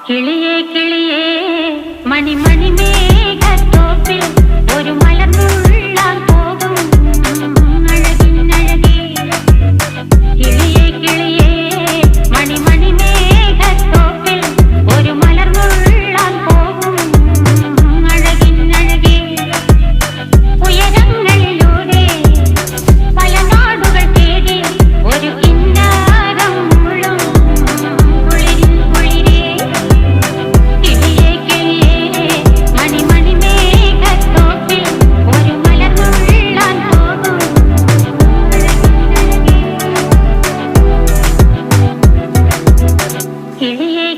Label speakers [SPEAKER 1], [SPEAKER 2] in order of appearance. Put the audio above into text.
[SPEAKER 1] കിളിയേ കിളിയേ മണിമണി മേഘത്തോപ്പിൽ ഒരു മലർന്നുള്ളാൻ പോകും അഴകിനഴകേ. കിളിയേ കിളിയേ മണിമണി മേഘത്തോപ്പിൽ ഒരു മലർന്നുള്ളാൻ പോകും അഴകിനഴകേ. ഉയരങ്ങളിലൂടെ പല നാടുകൾ തേടി ഒരു കിന്നാരം മുഴും കുളിരിൻ കുളിരേ. കിളിയേ കിളിയേ മണിമണി മേഘത്തോപ്പിൽ ഒരു മലർന്നുള്ളാൻ പോകും അഴകിനഴകേ. കിളിയേ